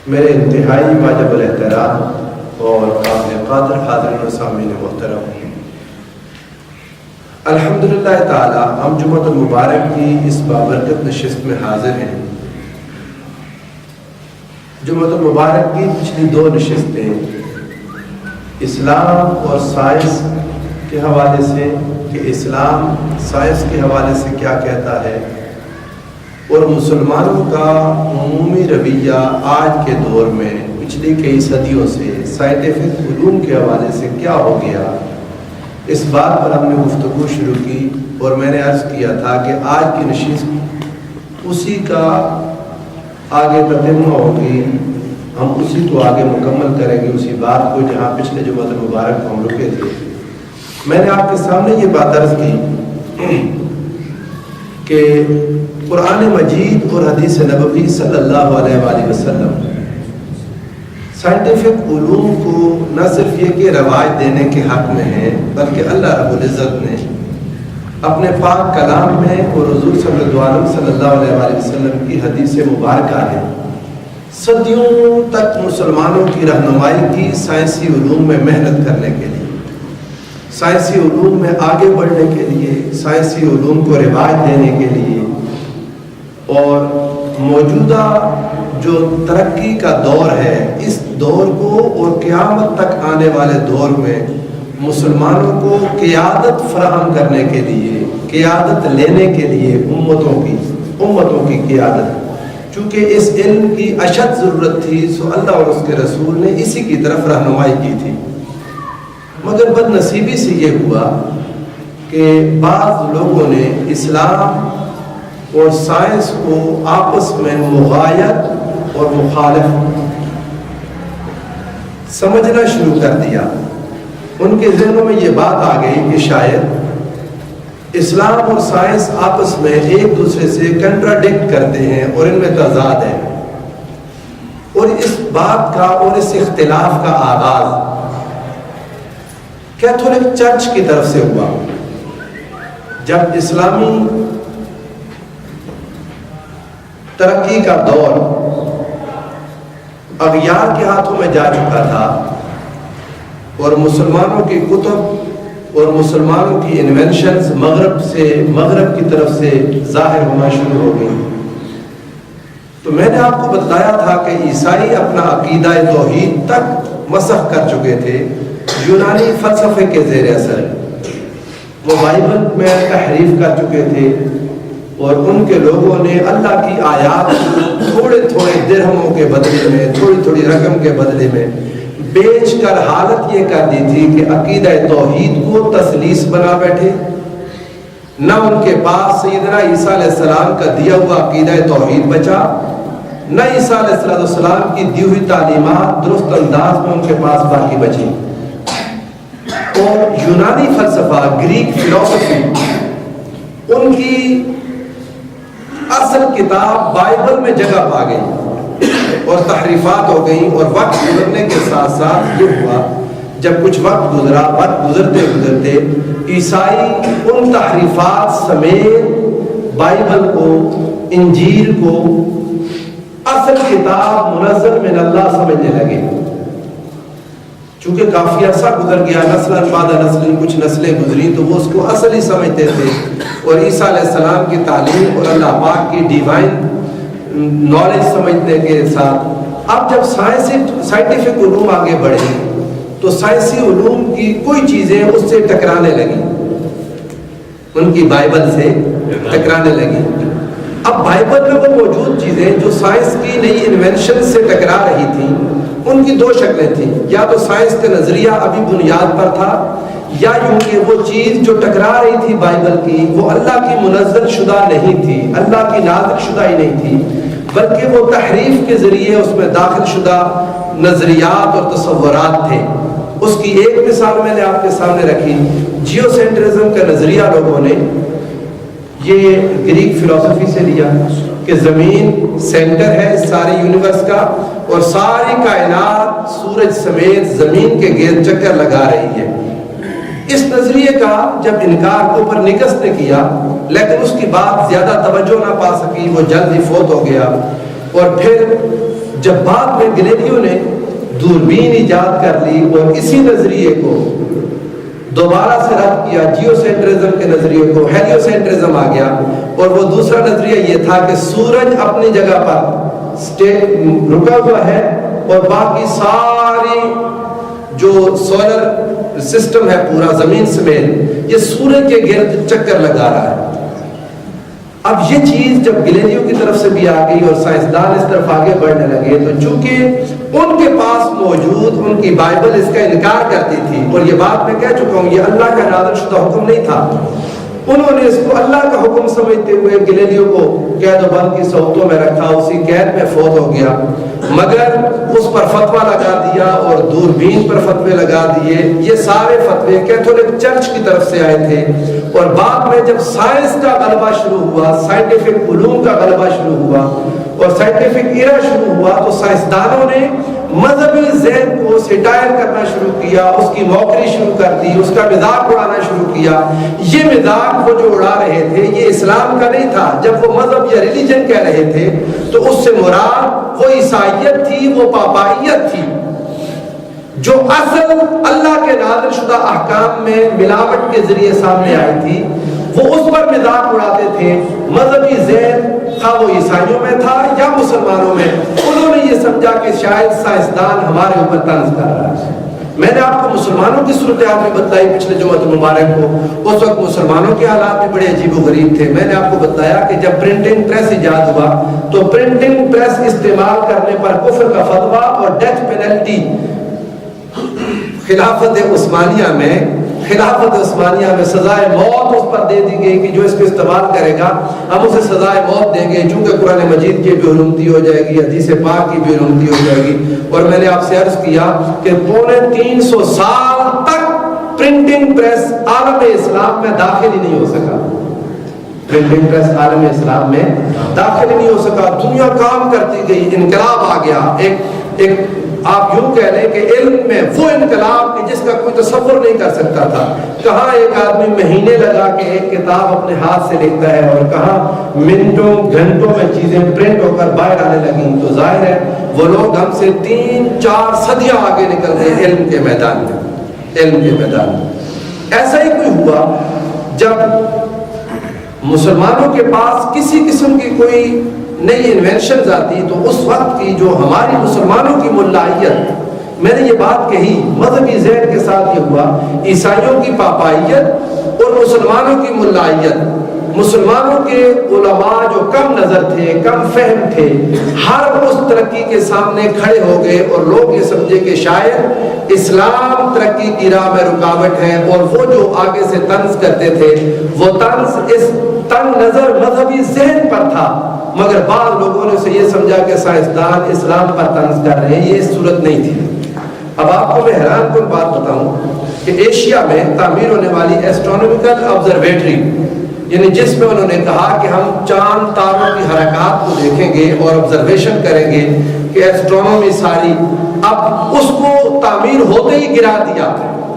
میرے انتہائی واجب الاحترام اور قابل قدر حاضرین و سامعین محترم، الحمدللہ تعالی ہم جمعۃ المبارک کی اس بابرکت نشست میں حاضر ہیں۔ جمعۃ المبارک کی پچھلی دو نشستیں اسلام اور سائنس کے حوالے سے کہ اسلام سائنس کے حوالے سے کیا کہتا ہے، اور مسلمانوں کا عمومی رویہ آج کے دور میں پچھلی کئی صدیوں سے سائنٹیفک علوم کے حوالے سے کیا ہو گیا، اس بات پر ہم نے گفتگو شروع کی۔ اور میں نے عرض کیا تھا کہ آج کی نشست اسی کا آگے تتمہ ہوگی، ہم اسی کو آگے مکمل کریں گے، اسی بات کو جہاں پچھلے جمعہ المبارک کو ہم رکے تھے۔ میں نے آپ کے سامنے یہ بات عرض کی کہ قرآن مجید اور حدیث نبوی صلی اللہ علیہ وآلہ وسلم سائنٹیفک علوم کو نہ صرف یہ کہ رواج دینے کے حق میں ہیں، بلکہ اللہ رب العزت نے اپنے پاک کلام میں اور حضور صلی اللہ علیہ وآلہ وسلم کی حدیث مبارکہ ہے صدیوں تک مسلمانوں کی رہنمائی کی سائنسی علوم میں محنت کرنے کے لیے، سائنسی علوم میں آگے بڑھنے کے لیے، سائنسی علوم کو رواج دینے کے لیے، اور موجودہ جو ترقی کا دور ہے اس دور کو اور قیامت تک آنے والے دور میں مسلمانوں کو قیادت فراہم کرنے کے لیے، قیادت لینے کے لیے امتوں کی قیادت، چونکہ اس علم کی اشد ضرورت تھی، سو اللہ اور اس کے رسول نے اسی کی طرف رہنمائی کی تھی۔ مگر بد نصیبی سے یہ ہوا کہ بعض لوگوں نے اسلام اور سائنس کو آپس میں مغایت اور مخالف سمجھنا شروع کر دیا۔ ان کے ذہنوں میں یہ بات آ گئی کہ شاید اسلام اور سائنس آپس میں ایک دوسرے سے کنٹراڈکٹ کرتے ہیں اور ان میں تضاد ہے، اور اس بات کا اور اس اختلاف کا آغاز کیتھولک چرچ کی طرف سے ہوا۔ جب اسلامی ترقی کا دور اغیار کے ہاتھوں میں جا چکا تھا اور مسلمانوں کی کتب اور مسلمانوں کی انوینشنز مغرب کی طرف سے ظاہر ہونا شروع ہو گئی، تو میں نے آپ کو بتایا تھا کہ عیسائی اپنا عقیدہ توحید تک مسخ کر چکے تھے یونانی فلسفے کے زیر اثر، وہ بائبل میں تحریف کر چکے تھے، اور ان کے لوگوں نے اللہ کی آیات تھوڑے درہموں کے بدلے میں، تھوڑی رقم کے بدلے میں بیچ کر حالت یہ کر دی تھی کہ عقیدہ توحید کو تثلیث بنا بیٹھے۔ نہ ان کے پاس سیدنا عیسیٰ علیہ السلام کا دیا ہوا عقیدہ توحید بچا، نہ عیسیٰ علیہ السلام کی دی ہوئی تعلیمات درست انداز میں ان کے پاس باقی بچی، اور یونانی فلسفہ، گریک فلسفی، ان کی اصل کتاب بائبل میں جگہ پا گئی اور تحریفات ہو گئیں، اور وقت گزرنے کے ساتھ ساتھ یہ ہوا جب کچھ وقت گزرا، وقت گزرتے عیسائی ان تحریفات سمیت بائبل کو، انجیل کو اصل کتاب منزل من اللہ سمجھنے لگے، چونکہ کافی عرصہ گزر گیا، نسل بعد نسل کچھ نسلیں گزری، تو وہ اس کو اصل ہی سمجھتے تھے، اور عیسیٰ علیہ السلام کی تعلیم اور اللہ پاک کی ڈیوائن نالج سمجھنے کے ساتھ اب جب سائنٹیفک علوم آگے بڑھے تو سائنسی علوم کی کوئی چیزیں اس سے ٹکرانے لگی، ان کی بائبل سے ٹکرانے لگی۔ اب بائبل میں وہ موجود چیزیں جو سائنس کی نئی انوینشن سے ٹکرا رہی تھیں، ان کی دو شکلیں تھیں، یا تو سائنس کا نظریہ ابھی بنیاد پر تھا، یا یوں کہ وہ چیز جو ٹکرا رہی تھی بائبل کی وہ اللہ کی منزل شدہ نہیں تھی، اللہ کی نازل شدہ ہی نہیں تھی، بلکہ وہ تحریف کے ذریعے اس میں داخل شدہ نظریات اور تصورات تھے۔ اس کی ایک مثال میں نے آپ کے سامنے رکھی، جیو سینٹرزم کا نظریہ لوگوں نے یہ گریک فلسفی سے لیا کہ زمین سینٹر ہے سارے یونیورس کا، اور ساری کائنات سورج سمیت زمین کے گرد چکر لگا رہی ہے۔ اس نظریے کا جب انکار کوپرنیکس نے کیا، لیکن اس کی بات زیادہ توجہ نہ پا سکی، وہ جلد ہی فوت ہو گیا، اور پھر جب بعد میں گلیلیو نے دوربین ایجاد کر لی اور اسی نظریے کو دوبارہ سے رد کیا، جیو سینٹرزم کے نظریے کو، ہیلیو سینٹرزم آ گیا، اور وہ دوسرا نظریہ یہ تھا کہ سورج اپنی جگہ پر رکا ہوا ہے اور باقی ساری جو سولر سسٹم ہے پورا زمین سمیت یہ سورج کے گرد چکر لگا رہا ہے۔ اب یہ چیز جب گلیلیو کی طرف سے بھی آ گئی اور سائنسدان اس طرف آگے بڑھنے لگے، تو چونکہ ان کے پاس موجود ان کی بائبل اس کا انکار کرتی تھی، اور یہ بات میں کہہ چکا ہوں یہ اللہ کا نازل شدہ حکم نہیں تھا، انہوں نے اس کو اللہ کا حکم سمجھتے ہوئے گلیلیو کو قید و بند کی صحبتوں میں رکھا، اسی قید میں فوت ہو گیا، مگر اس پر فتویٰ لگا دیا اور دوربین پر فتوے لگا دیے۔ یہ سارے فتوے کیتھولک چرچ کی طرف سے آئے تھے، اور بعد میں جب سائنس کا غلبہ شروع ہوا، سائنٹیفک علوم کا غلبہ شروع ہوا اور سائنٹیفک ایرا شروع ہوا، تو سائنسدانوں نے مذہبی ذہن کو سٹائر کرنا شروع کیا، اس کی موکری شروع کر دی، اس کا مذاق اڑانا شروع کیا۔ یہ مذاق وہ جو اڑا رہے تھے یہ اسلام کا نہیں تھا، جب وہ مذہب یا ریلیجن کہہ رہے تھے تو اس سے مراد وہ عیسائیت تھی، وہ پاپائیت تھی، جو اصل اللہ کے نازل شدہ احکام میں ملاوٹ کے ذریعے سامنے آئی تھی، وہ اس پر مذاق اڑاتے تھے۔ مذہبی ذہن خواہ وہ عیسائیوں میں تھا یا مسلمانوں میں، انہوں نے یہ سمجھا کہ شاید سائنسدان ہمارے اوپر طنز کر رہا ہے۔ میں نے آپ کو مسلمانوں کی صورتحال بھی بتلائی پچھلے جمعہ مبارک کو، اس وقت مسلمانوں کے حالات بھی بڑے عجیب و غریب تھے۔ میں نے آپ کو بتایا کہ جب پرنٹنگ پریس ایجاد ہوا تو پرنٹنگ پریس استعمال کرنے پر کفر کا فتویٰ اور ڈیتھ پینلٹی خلافت عثمانیہ میں سزائے موت اس پر دے دی گئی کہ جو اس کو استعمال کرے گا ہم اسے سزائے موت دیں گے، چونکہ قرآن مجید کی بھی علومتی ہو جائے گی، حدیث پاک کی بھی علومتی ہو جائے گی۔ اور میں نے آپ سے عرض کیا کہ 350 سال تک پرنٹنگ پریس عالم اسلام میں داخل ہی نہیں ہو سکا، پرنٹنگ پریس عالم اسلام میں داخل ہی نہیں ہو سکا، دنیا کام کرتی گئی، انقلاب آ گیا، ایک آپ یوں کہہ لیں کہ علم میں وہ انقلاب کہ جس کا کوئی تصور نہیں کر سکتا تھا۔ کہاں ایک آدمی مہینے لگا کے ایک کتاب اپنے ہاتھ سے لکھتا ہے اور کہاں منٹوں گھنٹوں میں چیزیں پرنٹ ہو کر باہر آنے لگیں، تو ظاہر ہے وہ لوگ ہم سے 3-4 صدیاں آگے نکل گئے علم کے میدان میں۔ ایسا ہی کوئی ہوا جب مسلمانوں کے پاس کسی قسم کی کوئی نئی انوینشنز آتی تو اس وقت کی جو ہماری مسلمانوں کی ملائیت، میں نے یہ بات کہی، مذہبی ذہن کے ساتھ یہ ہوا، عیسائیوں کی پاپائیت اور مسلمانوں کی ملائیت، مسلمانوں کے علماء جو کم نظر تھے، کم فہم تھے، ہر اس ترقی کے سامنے کھڑے ہو گئے اور لوگ یہ سمجھے کہ شاید اسلام ترقی کی راہ میں رکاوٹ ہے، اور وہ جو آگے سے طنز کرتے تھے وہ طنز اس تنگ نظر مذہبی ذہن پر تھا، مگر بعض لوگوں نے اسے یہ سمجھا کہ سائنسدان اسلام پر طنز کر رہے ہیں، یہ صورت نہیں تھی۔ اب آپ کو میں حیران کن بات بتاؤں کہ ایشیا میں تعمیر ہونے والی ایسٹرونومیکل آبزرویٹری، یعنی جس میں انہوں نے کہا کہ ہم چاند تاروں کی حرکات کو دیکھیں گے اور آبزرویشن کریں گے کہ ایسٹرونومی ساری، اب اس کو تعمیر ہوتے ہی گرا دیا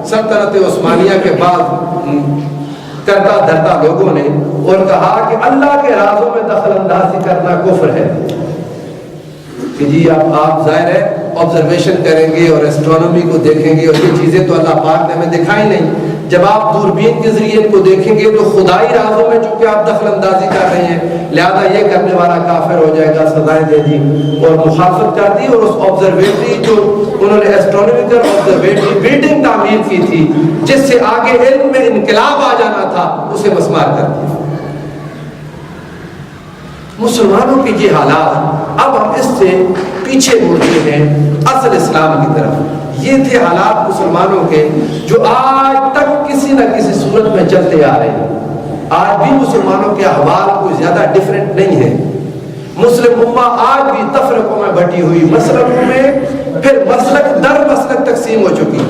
سلطنت عثمانیہ کے بعد کرتا دھرتا لوگوں نے، اور کہا کہ اللہ کے رازوں میں دخل اندازی کرنا کفر ہے کہ جی اب آپ ظاہر ہے آبزرویشن کریں گے اور ایسٹرونومی کو دیکھیں گے اور یہ چیزیں تو اللہ پاک نے ہمیں دکھائی نہیں، جب آپ دوربین کے ذریعے ان کو دیکھیں گے تو خدائی رازوں میں چونکہ آپ دخل اندازی کر رہے ہیں، لہذا یہ کرنے والا کافر ہو جائے گا، سزائیں دے دی اور مخالفت کر دی، اور اس آبزرویٹری جو انہوں نے ایسٹرونومیکل آبزرویٹری بلڈنگ تعمیر کی تھی جس سے آگے علم میں انقلاب آ جانا تھا، اسے مسمار کر دیا۔ مسلمانوں کے یہ حالات، اب ہم اس سے پیچھے مڑتے ہیں اصل اسلام کی طرف۔ یہ تھے حالات مسلمانوں کے جو آج تک کسی نہ کسی صورت میں چلتے آ رہے ہیں۔ آج بھی مسلمانوں کے احوال کوئی زیادہ ڈیفرنٹ نہیں ہے۔ مسلم امہ آج بھی تفرقوں میں بٹی ہوئی، مسلکوں میں پھر مسلک در مسلک تقسیم ہو چکی ہے۔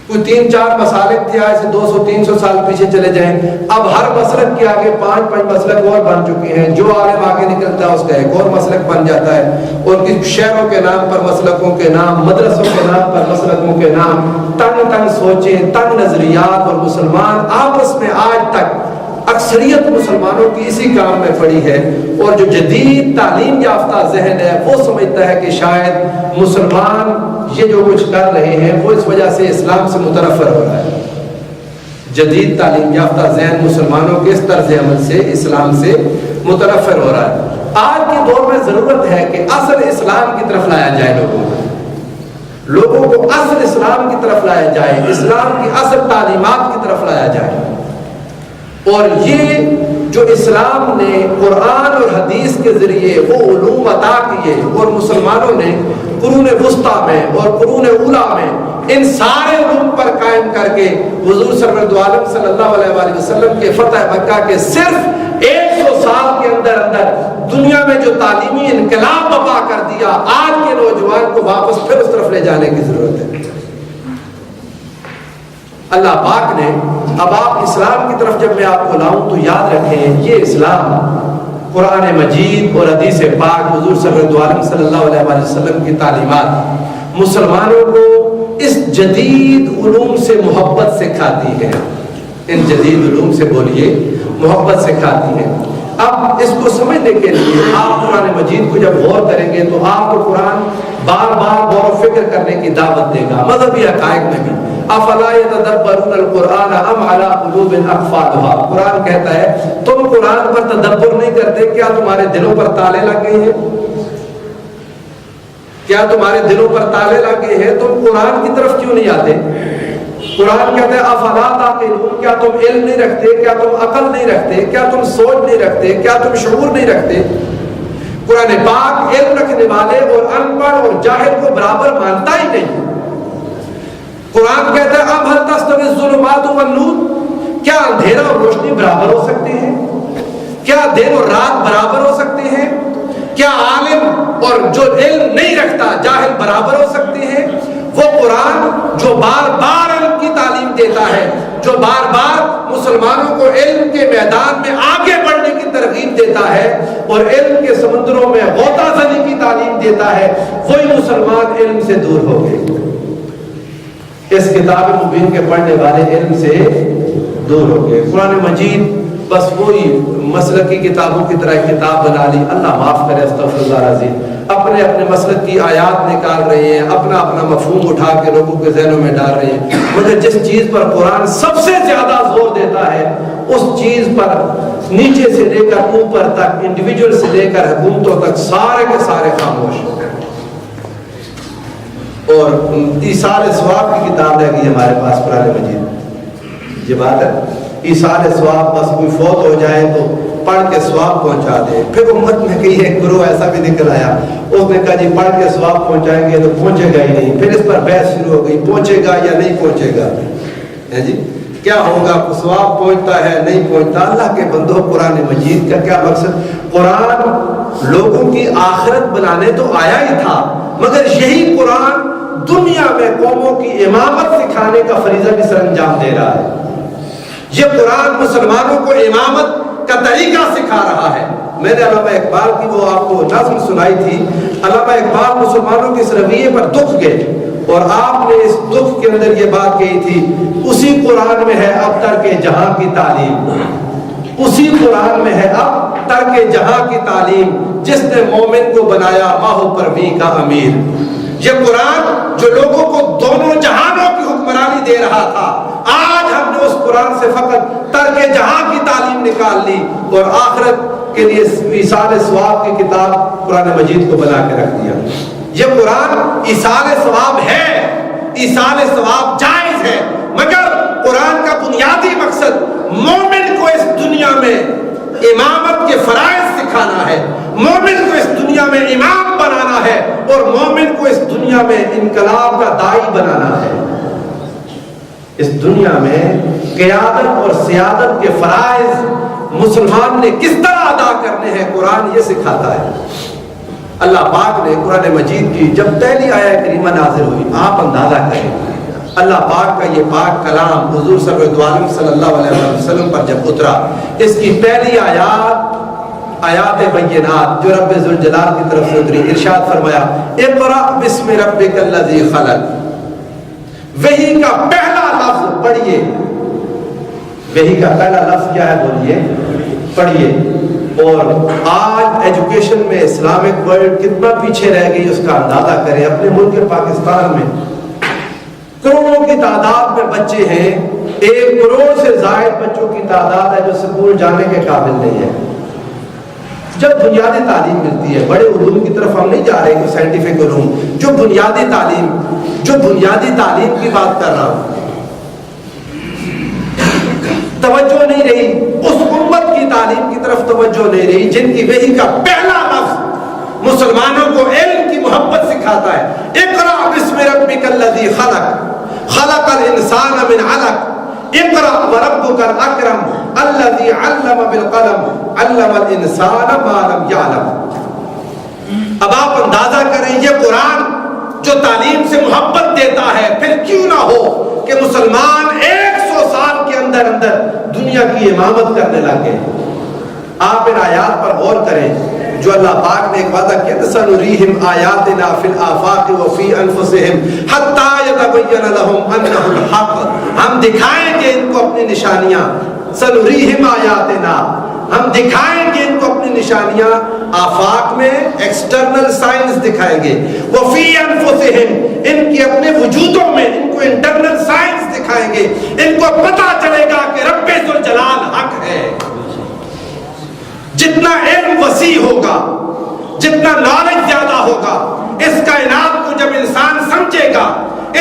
کوئی 3-4 مسالک تھے، آج سے 200-300 سال پیچھے چلے جائیں، اب ہر مسلک کے آگے 5-5 مسلک اور بن چکے ہیں، جو عالم آگے نکلتا ہے اس کا ایک اور مسلک بن جاتا ہے، اور کسی شہروں کے نام پر مسلکوں کے نام، مدرسوں کے نام پر مسلکوں کے نام، تنگ سوچیں، تنگ نظریات، اور مسلمان آپس میں آج تک اکثریت مسلمانوں کی اسی کام میں پڑی ہے، اور جو جدید تعلیم یافتہ ذہن ہے وہ سمجھتا ہے کہ شاید مسلمان یہ جو کچھ کر رہے ہیں وہ اس وجہ سے اسلام سے متنفر ہو رہا ہے۔ جدید تعلیم یافتہ ذہن مسلمانوں کے اس طرز عمل سے اسلام سے متنفر ہو رہا ہے۔ آج کے دور میں ضرورت ہے کہ اصل اسلام کی طرف لایا جائے، لوگوں کو اصل اسلام کی طرف لایا جائے، اسلام کی اصل تعلیمات کی طرف لایا جائے۔ اور یہ جو اسلام نے قرآن اور حدیث کے ذریعے وہ علوم عطا کیے، اور مسلمانوں نے قرون وسطیٰ میں اور قرون اولیٰ میں ان سارے علوم پر قائم کر کے حضور سرور عالم صلی اللہ علیہ وآلہ وسلم کے فتح مکہ کے صرف 100 سال کے اندر دنیا میں جو تعلیمی انقلاب برپا کر دیا، آج کے نوجوان کو واپس پھر اس طرف لے جانے کی ضرورت ہے۔ اللہ پاک نے، اب آپ اسلام کی طرف جب میں آپ کو لاؤں تو یاد رکھیں یہ اسلام قرآن مجید اور حدیث پاک حضور سرور عالم صلی اللہ علیہ وآلہ وسلم کی تعلیمات مسلمانوں کو اس جدید علوم سے محبت سکھاتی ہے، ان جدید علوم سے بولیے محبت سکھاتی ہے۔ اب اس کو سمجھنے کے لیے آپ قرآن مجید کو جب غور کریں گے تو آپ کو قرآن بار بار غور و فکر کرنے کی دعوت دے گا، مذہبی حقائق میں بھی۔ افلا یتدبرون القرآن ام علی قلوب اقفالها، قرآن کہتا ہے تم قرآن پر تدبر نہیں کرتے، کیا تمہارے دلوں پر تالے لگ گئے ہیں؟ کیا تمہارے دلوں پر تالے لگ گئے ہیں؟ تم قرآن کی طرف کیوں نہیں آتے؟ قرآن کہتا ہے افلا تعقلون، کیا تم علم نہیں رکھتے؟ کیا تم عقل نہیں رکھتے؟ کیا تم سوچ نہیں رکھتے؟ کیا تم شعور نہیں رکھتے؟ قرآن پاک علم رکھنے والے اور ان پڑھ اور جاہل کو برابر مانتا ہی نہیں۔ قرآن کہتا ہے اب هل تستوی الظلمات والنور، کیا اندھیرا اور روشنی برابر ہو سکتے ہیں؟ کیا دن اور رات برابر ہو سکتے ہیں؟ کیا عالم اور جو علم نہیں رکھتا جاہل برابر ہو سکتے ہیں؟ وہ قرآن جو بار بار علم کی تعلیم دیتا ہے، جو بار بار مسلمانوں کو علم کے میدان میں آگے بڑھنے کی ترغیب دیتا ہے اور علم کے سمندروں میں غوطہ زنی کی تعلیم دیتا ہے، وہی مسلمان علم سے دور ہو گئے۔ اس کتاب مبین کے پڑھنے والے علم سے دور ہو گئے۔ قرآن مجید بس وہی مسلک کی کتابوں کی طرح کتاب بنا لی، اللہ معاف کرے، استغفر اللہ العظیم، اپنے اپنے مسلک کی آیات نکال رہے ہیں، اپنا اپنا مفہوم اٹھا کے لوگوں کے ذہنوں میں ڈال رہے ہیں، مگر جس چیز پر قرآن سب سے زیادہ زور دیتا ہے اس چیز پر نیچے سے لے کر اوپر تک، انڈیویجول سے لے کر حکومتوں تک سارے کے سارے خاموش ہیں۔ اور ایصال ثواب کی کتاب رہ گئی ہمارے پاس قرآن مجید، یہ بات ہے ایصال ثواب، بس کوئی فوت ہو جائے تو پڑھ کے ثواب پہنچا دے۔ پھر امت میں کئی ایک گروہ ایسا بھی نکل آیا، اس نے کہا جی پڑھ کے ثواب پہنچائیں گے تو پہنچے گا ہی نہیں، پھر اس پر بحث شروع ہو گئی پہنچے گا یا نہیں پہنچے گا، ہے جی کیا ہوگا، ثواب پہنچتا ہے نہیں پہنچتا۔ اللہ کے بندوں، قرآن مجید کا کیا مقصد؟ قرآن لوگوں کی آخرت بنانے تو آیا ہی تھا، مگر یہی قرآن دنیا میں قوموں کی امامت سکھانے کا فریضہ بھی سر انجام دے رہا ہے۔ یہ قرآن مسلمانوں کو امامت کا طریقہ سکھا رہا ہے۔ میں نے علامہ اقبال کی وہ آپ کو نظم سنائی تھی، علامہ اقبال مسلمانوں کے اس رویے پر دکھ گئے، اور آپ نے اس دکھ کے اندر یہ بات کہی تھی، اسی قرآن میں ہے اب ترک جہاں کی تعلیم، اسی قرآن میں ہے اب ترک جہاں کی تعلیم، جس نے مومن کو بنایا ماہو پرویں کا امیر۔ یہ قرآن جو لوگوں کو دونوں جہانوں کی حکمرانی دے رہا تھا، آج ہم نے اس قرآن سے فقط ترک جہاں کی تعلیم نکال لی اور آخرت کے لیے ایصال ثواب کی کتاب قرآن مجید کو بنا کے رکھ دیا۔ یہ قرآن ایصال ثواب ہے، ایصال ثواب جائز ہے، مگر قرآن کا بنیادی مقصد مومن کو اس دنیا میں امامت کے فرائض سکھانا ہے، مومن کو اس دنیا میں امام بنانا ہے، اور مومن کو اس دنیا میں انقلاب کا داعی بنانا ہے۔ اس دنیا میں قیادت اور سیادت کے فرائض مسلمان نے کس طرح ادا کرنے ہیں، قرآن یہ سکھاتا ہے۔ اللہ پاک نے قرآن مجید کی جب پہلی آیت کریمہ نازل ہوئی، آپ اندازہ کریں اللہ پاک کا یہ پاک کلام حضور صلی اللہ علیہ وسلم پر جب اترا، اس کی پہلی آیات بینات جو رب ذوالجلال کی طرف سے اتری، ارشاد فرمایا اقرأ بسم ربک الذی خلق، وحی کا پہلا لفظ پڑھیے وحی کا پہلا لفظ کیا ہے بولیے، پڑھیے۔ اور آج ایجوکیشن میں اسلامک ورلڈ کتنا پیچھے رہ گئی اس کا اندازہ کریں۔ اپنے ملک پاکستان میں کروڑوں کی تعداد میں بچے ہیں، 1 کروڑ سے زائد بچوں کی تعداد ہے جو اسکول جانے کے قابل نہیں ہے۔ جب بنیادی تعلیم ملتی ہے، بڑے علوم کی طرف ہم نہیں جا رہے کہ سائنٹیفک علوم، جو بنیادی تعلیم کی بات کر رہا ہوں، توجہ نہیں رہی اس امت کی تعلیم کی طرف، توجہ نہیں رہی جن کی وحی کا پہلا لفظ مسلمانوں کو علم کی محبت سکھاتا ہے۔ اقرأ بسم ربک الذی خلق، خلق الانسان من علق، اقرأ وربک الاکرم الذی علم بالقلم، علم الانسان ما لم یعلم۔ اب آپ اندازہ کریں یہ قرآن جو تعلیم سے محبت دیتا ہے، پھر کیوں نہ ہو کہ مسلمان 100 سال کے اندر دنیا کی امامت کرنے لگے۔ آپ ان آیات پر غور کریں جو اللہ پاک نے ایک وعدہ کیا تھا، سنریہم آیاتنا فی الآفاق وفی انفسہم حتی یتبین لہم انہ الحق، ہم دکھائیں گے ان کو اپنی نشانیاں، سنریہم آیاتنا، ہم دکھائیں گے ان کو اپنی نشانیاں، آفاق میں ایکسٹرنل سائنس دکھائیں گے، وفی انفسہم، ان کی اپنے وجودوں میں ان کو انٹرنل سائنس دکھائیں گے، ان کو پتہ چلے گا کہ رب ذوالجلال حق ہے۔ جتنا علم وسیع ہوگا، جتنا نالج زیادہ ہوگا، اس کائنات کو جب انسان سمجھے گا،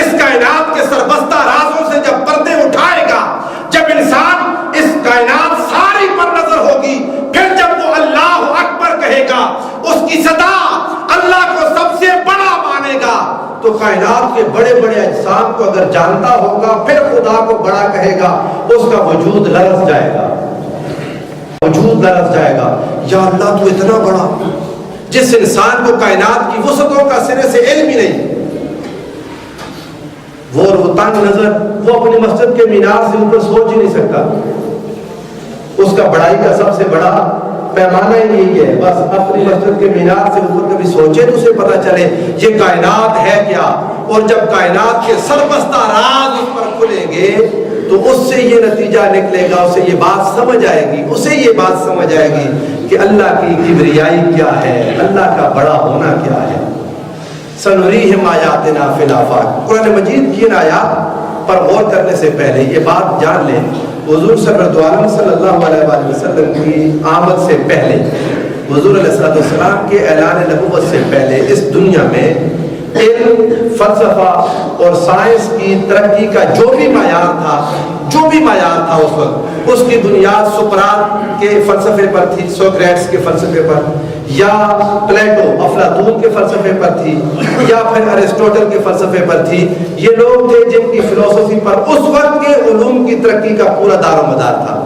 اس کائنات کے سربستہ رازوں سے جب پردے اٹھائے گا، جب انسان اس کائنات ساری پر نظر ہوگی، پھر جب وہ اللہ اکبر کہے گا، اس کی صدا اللہ کو سب سے بڑا مانے گا، تو کائنات کے بڑے بڑے اجسام کو اگر جانتا ہوگا، پھر خدا کو بڑا کہے گا، اس کا وجود لرز جائے گا، وجود لرز جائے گا۔ یا اللہ تو اتنا بڑا، جس انسان کو کائنات کی وسعتوں کا سرے سے علم ہی نہیں، وہ تنگ نظر، وہ اپنی مسجد کے مینار سے اوپر سوچ ہی نہیں سکتا، اس کا بڑائی کا سب سے بڑا پیمانہ ہی یہی ہے، بس اپنی مسجد کے مینار سے اوپر کبھی سوچے تو اسے پتا چلے یہ کائنات ہے کیا، اور جب کائنات کے سربستہ راز اس پر کھلیں گے تو اس سے یہ نتیجہ نکلے گا، اسے یہ بات سمجھ آئے گی، اسے یہ بات سمجھ آئے گی کہ اللہ کی کبریائی کیا ہے، اللہ کا بڑا ہونا کیا ہے۔ سنریہم آیاتنا فی الآفاق، قرآن مجید کی ان آیات پر غور کرنے سے پہلے یہ بات جان لیں، حضور صلی اللہ علیہ وسلم کی آمد سے پہلے، حضور علیہ السلام کے اعلان نبوت سے پہلے اس دنیا میں علم، فلسفہ اور سائنس کی ترقی کا جو بھی معیار تھا اس وقت، اس کی بنیاد سقراط کے فلسفے پر تھی، سوکریٹس کے فلسفے پر، یا پلیٹو افلاطون کے فلسفے پر تھی، یا پھر ارسطوٹل کے فلسفے پر تھی۔ یہ لوگ تھے جن کی فلسفی پر اس وقت کے علوم کی ترقی کا پورا دار و مدار تھا۔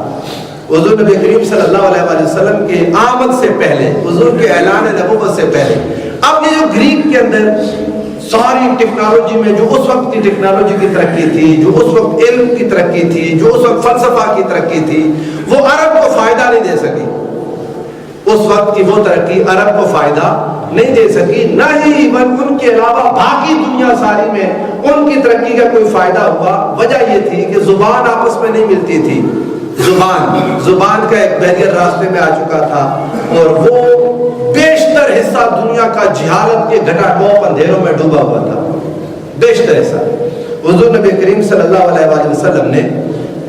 حضور نبی کریم صلی اللہ علیہ وسلم کے آمد سے پہلے، حضور کے اعلان نبوت سے پہلے، اب یہ جو گریک کے اندر ساری ٹیکنالوجی میں جو اس وقت کی ٹیکنالوجی کی ترقی تھی، جو اس وقت علم کی ترقی تھی، جو اس وقت فلسفہ کی ترقی تھی، وہ عرب کو فائدہ نہیں دے سکی۔ اس وقت کی وہ ترقی عرب کو فائدہ نہیں دے سکی، نہ ہی ان کے علاوہ باقی دنیا ساری میں ان کی ترقی کا کوئی فائدہ ہوا۔ وجہ یہ تھی کہ زبان آپس میں نہیں ملتی تھی، زبان کا ایک بیریئر راستے میں آ چکا تھا، اور وہ بیشتر حصہ دنیا کا جہالت کے گھٹا ٹوپ اندھیروں میں ڈوبا ہوا تھا، بیشتر حصہ۔ حضور نبی کریم صلی اللہ علیہ وسلم نے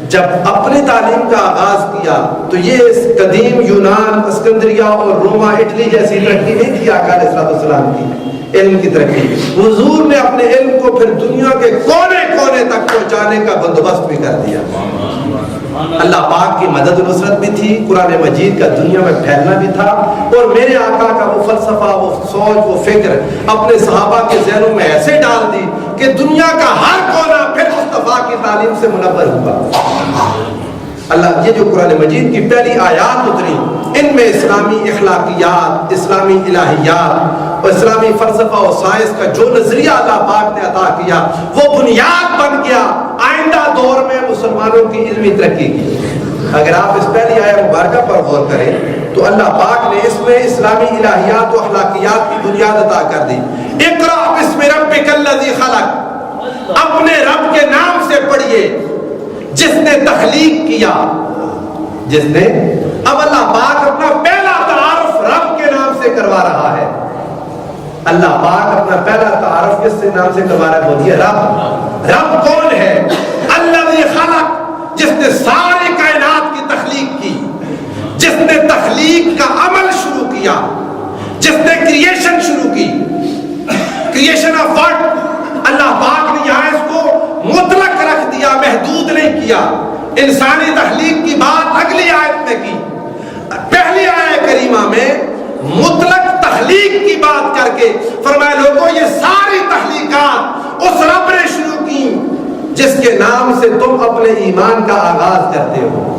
جب اپنی تعلیم کا آغاز کیا تو یہ قدیم یونان، اسکندریہ اور روما، اٹلی جیسی ترقی نہیں تھی آقا علیہ السلام کی علم کی ترقی۔ حضور نے اپنے علم کو پھر دنیا کے کونے کونے تک پہنچانے کا بندوبست بھی کر دیا۔ اللہ پاک کی مدد و نصرت بھی تھی، قرآن مجید کا دنیا میں پھیلنا بھی تھا، اور میرے آقا کا وہ فلسفہ، وہ سوچ، وہ فکر اپنے صحابہ کے ذہنوں میں ایسے ڈال دی کہ دنیا کا ہر کونا پھر مصطفیٰ کی تعلیم سے منور ہوا۔ اللہ، یہ جو قرآن مجید کی پہلی آیات اتری، ان میں اسلامی اخلاقیات، اسلامی الہیات اور اسلامی فلسفہ اور سائنس کا جو نظریہ اللہ پاک نے عطا کیا، وہ بنیاد بن گیا آئندہ دور میں مسلمانوں کی علمی ترقی کی۔ اگر آپ اس پہلی آیت مبارکہ پر غور کریں تو اللہ پاک نے اس میں اسلامی الہیات و اخلاقیات کی بنیاد عطا کر دی۔ اقرأ بسم ربک الذی خلق، اپنے رب کے نام سے پڑھیے۔ جس نے تخلیق کیا، جس نے، اب اللہ پاک اپنا پہلا تعارف رب کے نام سے کروا رہا ہے. اللہ پاک اپنا پہلا تعارف کس سے نام سے کروا رہا ہے؟ بولیے رب. رب کون ہے؟ الذی خلق، جس نے ساری کائنات کی تخلیق کی، جس نے تخلیق کا عمل شروع کیا، جس نے کریشن شروع کی. کریشن آف ورڈ، اللہ پاک نے یہاں اس کو مطلق رکھ دیا، محدود نہیں کیا. انسانی تخلیق کی بات اگلی آیت میں کی. پہلی آیت کریمہ میں مطلق تخلیق کی بات کر کے فرمایا لوگوں یہ ساری تخلیقات اس رب نے شروع کی جس کے نام سے تم اپنے ایمان کا آغاز کرتے ہو.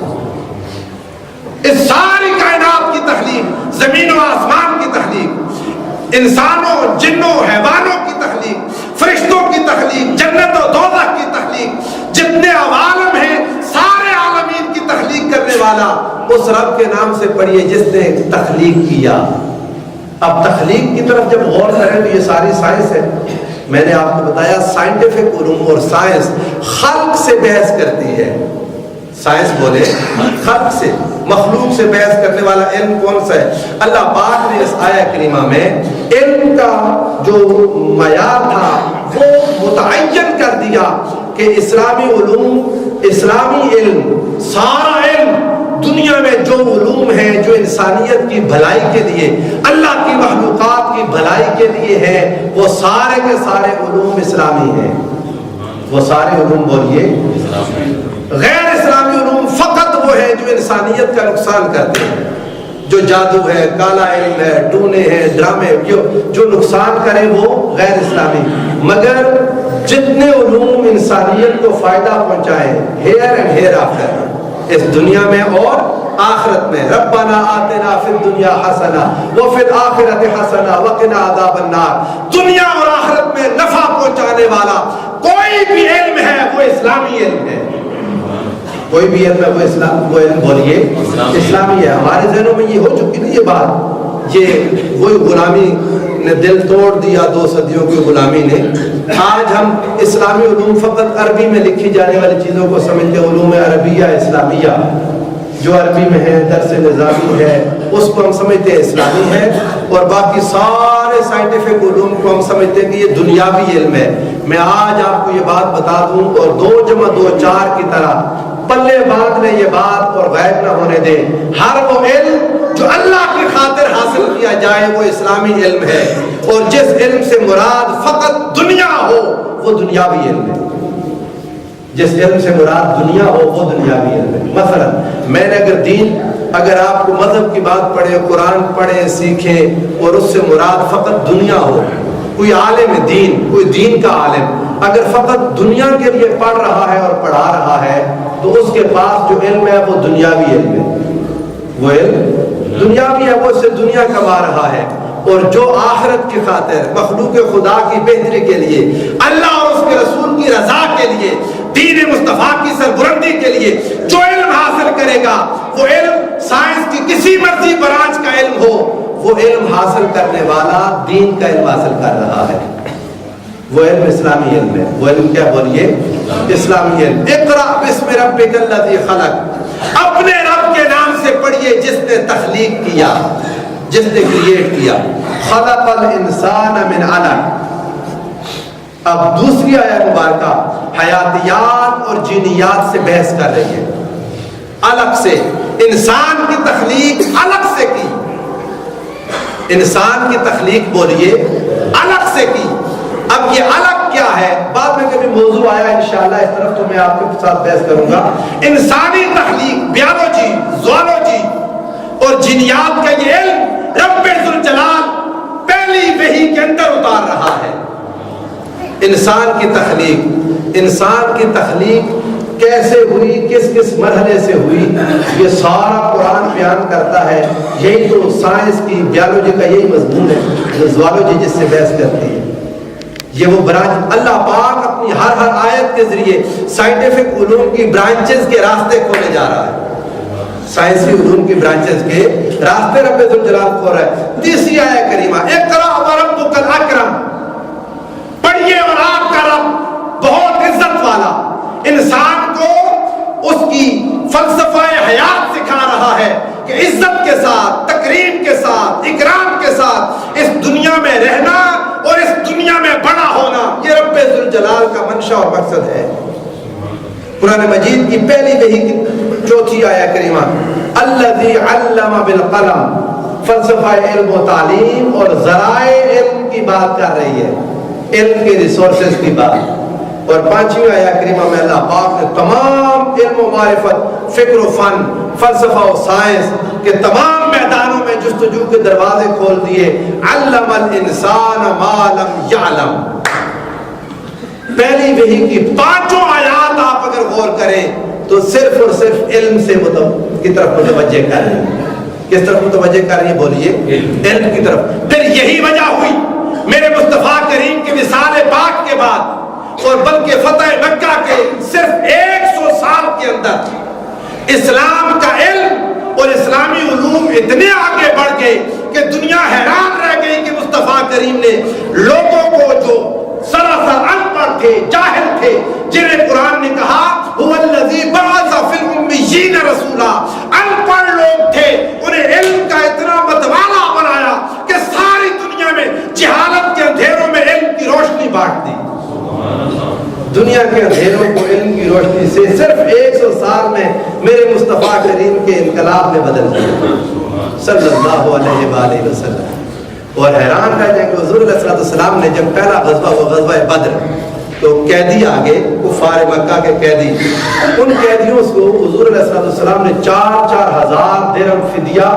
اس ساری کائنات کی تخلیق، زمین و آسمان کی تخلیق، انسانوں، جنوں، حیوانوں کی تخلیق، فرشتوں کی تخلیق، جنت و دوزخ کی تخلیق، جتنے عوالم ہیں سارے عالمین کی تخلیق کرنے والا اس رب کے نام سے پڑھیے جس نے تخلیق کیا. اب تخلیق کی طرف جب غور کریں تو یہ ساری سائنس ہے. میں نے آپ کو بتایا سائنٹیفک علوم اور سائنس خلق سے بحث کرتی ہے. سائنس بولے خلق سے، مخلوق سے بحث کرنے والا علم کون سا ہے؟ اللہ پاک نے اس آیہ کریمہ میں علم کا جو معیار تھا وہ متعین کر دیا کہ اسلامی علوم، اسلامی علم، سارا علم دنیا میں جو علوم ہیں جو انسانیت کی بھلائی کے لیے، اللہ کی مخلوقات کی بھلائی کے لیے ہیں، وہ سارے کے سارے علوم اسلامی ہیں. وہ سارے علوم بولیے. غیر اسلامی علوم فقط وہ ہیں جو انسانیت کا نقصان کرتے ہیں، جو جادو ہے، کالا علم ہے، ٹونے ہیں، ڈرامے، جو نقصان کرے وہ غیر اسلامی. مگر جتنے علوم انسانیت کو فائدہ پہنچائیں، ہیئر اینڈ ہیئر آفٹر، اس دنیا میں اور آخرت میں، ربنا آتنا فی الدنیا حسنہ وفی الآخرۃ حسنہ وقنا عذاب النار، دنیا اور آخرت میں نفع پہنچانے والا کوئی بھی علم ہے وہ اسلامی علم ہے. کوئی بھی علم ہے وہ علم بولیے اسلامی ہے. ہمارے ذہنوں میں یہ ہو چکی نا یہ بات، یہ وہی غلامی نے دل توڑ دیا 2 صدیوں کی غلامی نے. آج ہم اسلامی علوم فقط عربی میں لکھی جانے والی چیزوں کو سمجھتے ہیں. علوم عربیہ اسلامیہ جو عربی میں ہے، درس نظامی ہے، اس کو ہم سمجھتے ہیں اسلامی ہے، اور باقی سارے سائنٹیفک علوم کو ہم سمجھتے ہیں کہ یہ دنیاوی علم ہے. میں آج آپ کو یہ بات بتا دوں اور 2 + 2 = 4 کی طرح پلے باندھ لیں یہ بات اور غائب نہ ہونے دیں. ہر وہ علم جو اللہ کی خاطر حاصل کیا جائے وہ اسلامی علم ہے، اور جس علم سے مراد فقط دنیا ہو وہ دنیاوی علم ہے. جس علم سے مراد دنیا ہو وہ دنیاوی علم ہے. مثلا میں نے اگر آپ کو مذہب کی بات پڑھے، قرآن پڑھیں سیکھیں اور اس سے مراد فقط دنیا ہو، کوئی عالم دین، کوئی دین کا عالم اگر فقط دنیا کے لیے پڑھ رہا ہے اور پڑھا رہا ہے تو اس کے پاس جو علم ہے وہ دنیاوی علم ہے. وہ علم دنیاوی ہے، وہ اس سے دنیا کما رہا ہے. اور جو آخرت کی خاطر، مخلوق خدا کی بہتری کے لیے، اللہ اور اس کے رسول کی رضا کے لیے، دین مصطفیٰ کی سربلندی کے لیے جو علم حاصل کرے گا، وہ علم سائنس کی کسی مرضی برانچ کا علم ہو، وہ علم حاصل کرنے والا دین کا علم حاصل کر رہا ہے. وہ علم اسلامی علم ہے. وہ علم کیا بولیے؟ اسلامی علم. اقرأ بسم ربک الذی خلق، اپنے رب کے نام سے پڑھیے جس نے تخلیق کیا، جس نے کریٹ کیا. خلق الانسان من علق. اب دوسری آیت مبارکہ حیاتیات اور جینیات سے بحث کر رہی ہے. علق سے، انسان کی تخلیق علق سے کی. انسان کی تخلیق بولیے علق سے کی. اب یہ علق کیا ہے؟ بعد میں کبھی موضوع آیا انشاءاللہ اس طرف تو میں آپ کے ساتھ بحث کروں گا. انسانی تخلیق، بیالوجی، زوالوجی اور جینیات کا یہ علم رب ذوالجلال پہلی وحی کے اندر اتار رہا ہے. انسان کی تخلیق، انسان کی تخلیق کیسے ہوئی، کس کس مرحلے سے ہوئی، یہ سارا قرآن بیان کرتا ہے. یہی تو سائنس کی، بیالوجی کا یہی مضمون ہے، زوالوجی جس سے بحث کرتی ہے. یہ وہ برانچ اللہ پاک اپنی ہر آیت کے ذریعے سائنٹیفک علوم کی برانچز کے راستے کھولے جا رہا ہے. سائنسی علوم کی برانچز کے راستے رب ذوالجلال کھول رہا ہے. تیسری آیت کریمہ اقرأ وربک الاکرم، پڑھیے اور آپ کا رب بہت عزت والا انسان کو میں بڑا ہونا، یہ رب ذوالجلال کا منشا اور مقصد ہے۔ قرآن مجید کی پہلی وحی کی چوتھی آیہ کریمہ الذی علم بالقلم، فلسفہ علم و تعلیم اور ذرائع علم کی بات کر رہی ہے، علم کے ریسورسز کی بات۔ اور پانچویں آیہ کریمہ میں اللہ پاک نے تمام علم و معرفت، فکر و فن، فلسفہ و سائنس کے تمام میدانوں میں جستجو کے دروازے کھول دیے۔ علم الانسان ما لم یعلم، پہلی وحی کی پانچوں آیات آپ اگر غور کریں تو صرف اور صرف علم سے کی طرف متوجہ کر رہی ہیں۔ کس طرف متوجہ کر رہی ہیں بولیے؟ علم کی طرف۔ پھر یہی وجہ ہوئی میرے مصطفیٰ کریم کے وصال پاک کے بعد اور بلکہ فتح مکہ کے صرف 100 سال کے اندر اسلام کا علم اور اسلامی علوم اتنے آگے بڑھ گئے کہ دنیا حیران رہ گئی کہ مصطفیٰ کریم نے لوگوں کو جو سراسر ان پڑھ تھے، جاہل تھے، جنہیں قرآن نے کہا هو الذی بعث فی الامیین رسولا، ان پڑھ لوگ تھے، انہیں علم کا اتنا متوالا بنایا کہ ساری دنیا میں جہالت کے اندھیروں میں علم کی روشنی بانٹ دی۔ دنیا کے اندھیروں کو علم کی روشنی سے صرف 100 سال میں میرے مصطفیٰ کریم کے انقلاب نے بدل دیا صلی اللہ علیہ وآلہ وسلم۔ اور حیران رہ جائیں کہ حضور علیہ السلام نے جب پہلا غزوہ وہ غزوہ بدر، تو قیدی آگے کفار مکہ کے قیدی، ان قیدیوں کو حضور علیہ السلام نے 4,000 درہم فدیہ،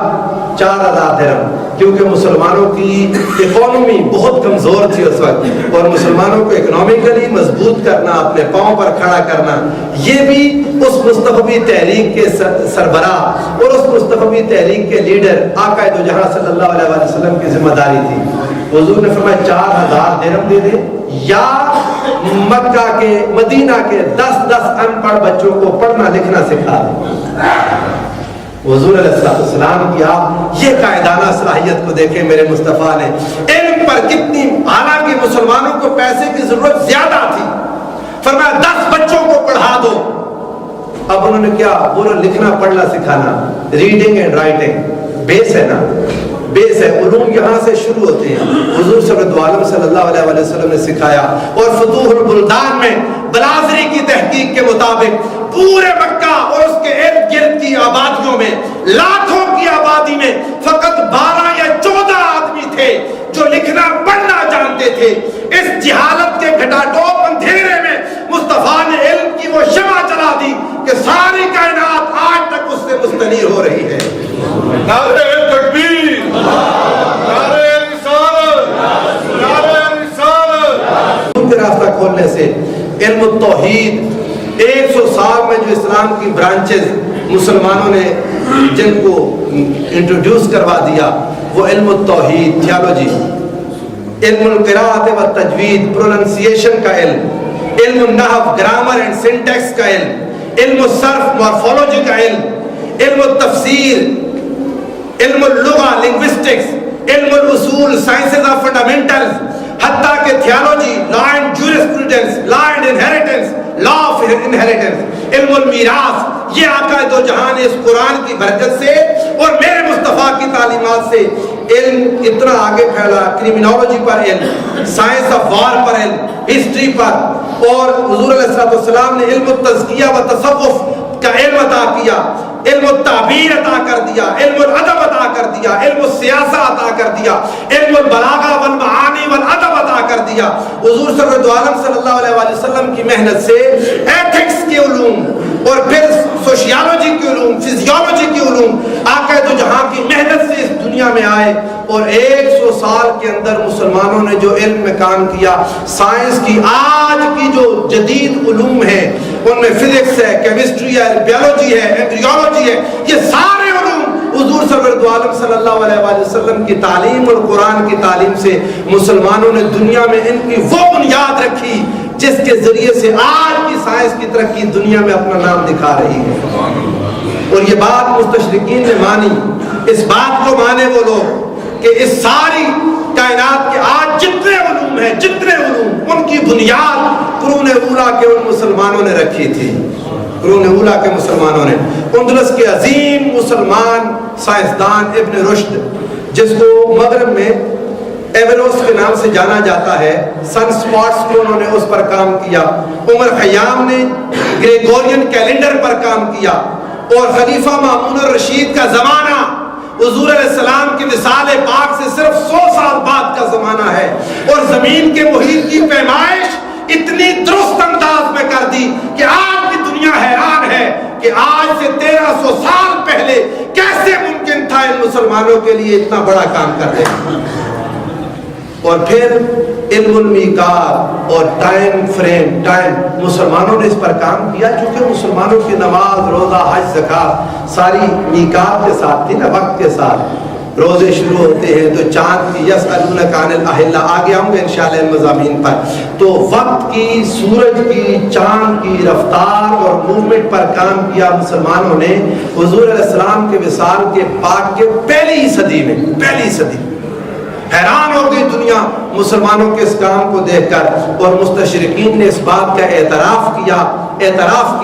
4,000 درہم، کیونکہ مسلمانوں کی اکانومی بہت کمزور تھی اس وقت، اور مسلمانوں کو اکنامیکلی مضبوط کرنا، اپنے پاؤں پر کھڑا کرنا، یہ بھی اس مصطفی تحریک کے سربراہ اور اس مصطفی تحریک کے لیڈر آقا دو جہاں صلی اللہ علیہ وسلم کی ذمہ داری تھی۔ حضور نے فرمایا 4,000 درہم دے دیں یا مکہ کے مدینہ کے 10 ان پڑھ بچوں کو پڑھنا لکھنا سکھا دیں۔ حضور علیہ السلام کی آپ یہ قائدانہ صلاحیت کو دیکھیں میرے مصطفیٰ نے، علم پر کتنی، حالانکہ مسلمانوں کو پیسے کی ضرورت زیادہ تھی، فرمایا 10 بچوں کو پڑھا دو۔ اب انہوں نے کیا بولو، لکھنا پڑھنا سکھانا، ریڈنگ اینڈ رائٹنگ بیس ہے نا، بیس ہے، علوم یہاں سے شروع ہوتے ہیں۔ حضور صلی اللہ علیہ وسلم نے سکھایا، اور فتوح البلدان میں بلازری کی تحقیق کے مطابق پورے مکہ اور اس کے ارد گرد کی آبادیوں میں، لاکھوں کی آبادی میں فقط 12 یا 14 آدمی تھے جو لکھنا پڑھنا جانتے تھے۔ اس جہالت کے گھٹا ٹوپ اندھیرے میں مصطفیٰ نے علم کی وہ شمع جلا دی کہ ساری کائنات آج تک اس سے مستنیر ہو رہی ہے۔ نعرہ تکبیر، نعرہ رسالت، نعرہ رسالت۔ ان کے راستہ کھولنے سے علم التوحید 100 سال میں جو اسلام کی برانچز مسلمانوں نے جن کو انٹروڈیوس کروا دیا، وہ علم التوحید، تھیالوجی، علم القراءت و تجوید، پروننسیشن کا علم، علم النحو، گرامر اینڈ سینٹیکس کا علم، علم الصرف، مورفولوجی کا علم، علم التفسیر، علم اللغہ، لنگوسٹکس، علم الاصول، سائنسز آف فنڈامنٹلز، حتیٰ کہ theology, law and jurisprudence, law and inheritance, law of inheritance, علم المیراث، یہ آقا دو جہاں نے اس قرآن کی برکت سے اور میرے مصطفیٰ کی تعلیمات سے علم اتنا آگے پھیلا۔ کرمینالوجی پر علم، سائنس آف وار پر علم، ہسٹری پر، اور حضور علیہ السلام نے علم التزکیہ و تصوف کا علم عطا کیا، علم التعبیر عطا کر دیا، علم الادب عطا کر دیا، علم السیاسہ عطا کر دیا، علم البلاغہ والمعانی والادب عطا کر دیا۔ حضور صلی اللہ علیہ وسلم کی محنت سے ایتھکس کے علوم اور پھر سوشیالوجی کے علوم، فزیولوجی کے علوم آقا دو جہاں کی محنت سے اس دنیا میں آئے، اور 100 سال کے اندر مسلمانوں نے جو علم میں کام کیا، سائنس کی آج کی جو جدید علوم ہیں ان میں فزکس ہے، کیمسٹری ہے، بیولوجی ہے، ایمبریولوجی ہے، یہ سارے علوم حضور صلی اللہ علیہ وسلم کی تعلیم اور قرآن کی تعلیم سے مسلمانوں نے دنیا میں ان کی وہ بنیاد رکھی جس کے ذریعے سے آج کی سائنس کی ترقی دنیا میں اپنا نام دکھا رہی ہے۔ اور یہ بات مستشرقین نے مانی، اس بات کو مانے وہ لوگ کہ اس ساری کائنات کے آج جتنے علوم ہیں، جتنے علوم، ان کی بنیاد قرون اولیٰ کے ان مسلمانوں نے رکھی تھی۔ قرون اولیٰ کے مسلمانوں نے، اندلس کے عظیم مسلمان سائنسدان ابن رشد، جس کو مغرب میں ایوروس کے نام سے جانا جاتا ہے، سن سپاٹس کو انہوں نے اس پر کام کیا، عمر خیام نے گریگورین کیلنڈر پر کام کیا، اور خلیفہ مامون الرشید کا زمانہ حضور علیہ السلام کی وصال پاک سے صرف 100 سال بعد کا زمانہ ہے، اور زمین کے محیط کی پیمائش اتنی درست انداز میں کر دی کہ آج کی دنیا حیران ہے کہ آج سے 1300 سال پہلے کیسے ممکن تھا ان مسلمانوں کے لیے اتنا بڑا کام کر دیں۔ اور پھر علم المیقات اور ٹائم فریم، مسلمانوں نے اس پر کام کیا، چونکہ مسلمانوں کی نماز، روزہ، حج، زکات ساری میقات کے ساتھ تھی نا، وقت کے ساتھ۔ روزے شروع ہوتے ہیں تو چاند کی یسألونک عن الاہلہ، آگے آؤں گے انشاءاللہ ان مضامین پر، تو وقت کی، سورج کی، چاند کی رفتار اور موومنٹ پر کام کیا مسلمانوں نے حضور علیہ السلام کے وصال کے بعد کے پہلی صدی میں۔ حیران ہو گئی دنیا مسلمانوں کے اس کام کو دیکھ کر، اور مستشرقین نے اس بات کا اعتراف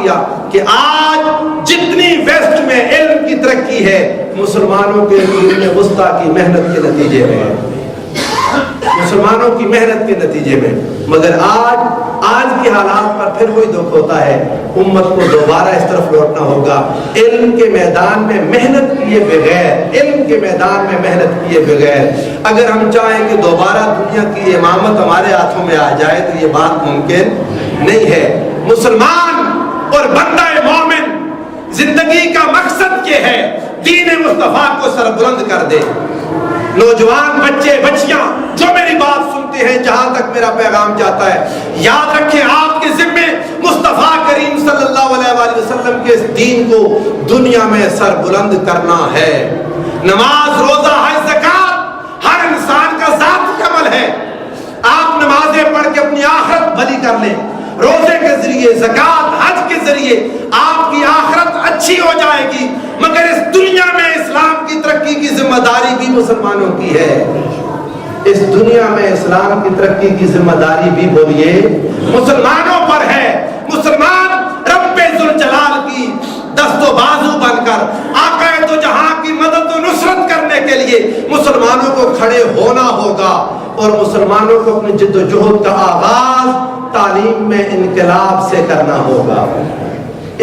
کیا کہ آج جتنی ویسٹ میں علم کی ترقی ہے مسلمانوں کے قرون وسطیٰ کی محنت کے نتیجے میں ہے، مسلمانوں کی محنت کے نتیجے میں۔ مگر آج کے حالات پر پھر وہی دکھ ہوتا ہے، امت کو دوبارہ اس طرف لوٹنا ہوگا، علم کے میدان میں محنت کیے بغیر اگر ہم چاہیں کہ دوبارہ دنیا کی امامت ہمارے ہاتھوں میں آ جائے تو یہ بات ممکن نہیں ہے۔ مسلمان اور بندہ مومن زندگی کا مقصد یہ ہے دین مصطفیٰ کو سربلند کر دے۔ نوجوان بچے بچیاں جو میری بات سنتے ہیں، جہاں تک میرا پیغام جاتا ہے، یاد رکھیں آپ کے ذمے مصطفیٰ کریم صلی اللہ علیہ وآلہ وسلم کے اس دین کو دنیا میں سر بلند کرنا ہے۔ نماز، روزہ، حج، زکات ہر انسان کا ذاتی عمل ہے۔ آپ نمازیں پڑھ کے اپنی آخرت بھلی کر لیں، روزے کے ذریعے، زکات، حج کے ذریعے آپ کی آخرت اچھی ہو جائے گی، مگر اس دنیا میں اسلام کی ترقی کی ذمہ داری بھی مسلمانوں کی ہے۔ اس دنیا میں اسلام کی ترقی کی ذمہ داری بھی بولیے مسلمانوں پر ہے۔ مسلمان رب ذوالجلال کی دست و بازو بن کر آقا دو جہاں کی مدد و نصرت کرنے کے لیے مسلمانوں کو کھڑے ہونا ہوگا، اور مسلمانوں کو اپنی جد و جہد کا آغاز تعلیم میں انقلاب سے کرنا ہوگا۔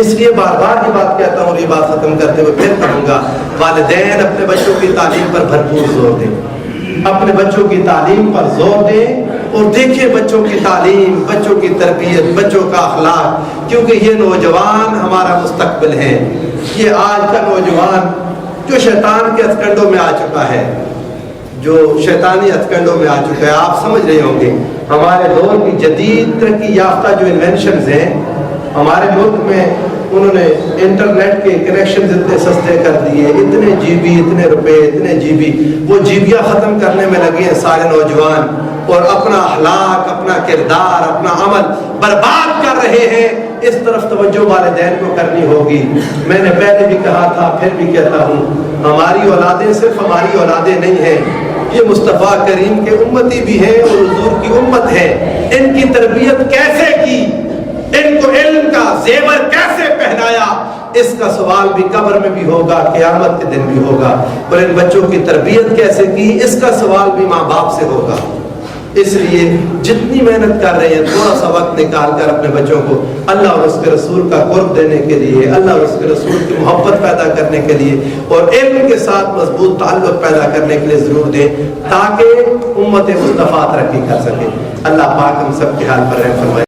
اس لیے بار بار یہ بات کہتا ہوں، یہ بات ختم کرتے ہوئے پھر کہوں گا، والدین اپنے بچوں کی تعلیم پر بھرپور زور دیں، اپنے بچوں کی تعلیم پر زور دیں، اور دیکھیں بچوں کی تعلیم، بچوں کی تربیت، بچوں کا اخلاق، کیونکہ یہ نوجوان ہمارا مستقبل ہے۔ یہ آج کا نوجوان جو شیطان کے ہتھکنڈوں میں آ چکا ہے، جو شیطانی ہتھکنڈوں میں آ چکا ہے، آپ سمجھ رہے ہوں گے ہمارے دور کی جدید ترقی یافتہ جو انوینشنز ہیں ہمارے ملک میں، انہوں نے انٹرنیٹ کے کنیکشنز اتنے سستے کر دیے، اتنے جی بی، اتنے روپے، اتنے جی بی، وہ جی بیاں ختم کرنے میں لگے ہیں سارے نوجوان، اور اپنا اخلاق، اپنا کردار، اپنا عمل برباد کر رہے ہیں۔ اس طرف توجہ والدین کو کرنی ہوگی۔ میں نے پہلے بھی کہا تھا، پھر بھی کہتا ہوں، ہماری اولادیں صرف ہماری اولادیں نہیں ہیں، یہ مصطفیٰ کریم کے امتی بھی ہیں اور حضور کی امت ہے۔ ان کی تربیت کیسے کی، ان کو علم کا زیور کیسے پہنایا، اس کا سوال بھی قبر میں بھی ہوگا، قیامت کے دن بھی ہوگا، اور ان بچوں کی تربیت کیسے کی، اس کا سوال بھی ماں باپ سے ہوگا۔ اس لیے جتنی محنت کر رہے ہیں تھوڑا سا وقت نکال کر اپنے بچوں کو اللہ اور اس کے رسول کا قرب دینے کے لیے، اللہ اور اس کے رسول کی محبت پیدا کرنے کے لیے، اور علم کے ساتھ مضبوط تعلق پیدا کرنے کے لیے ضرور دیں، تاکہ امت مصطفیٰ ترقی کر سکے۔ اللہ پاک ہم سب کے حال پر رحم فرمائے۔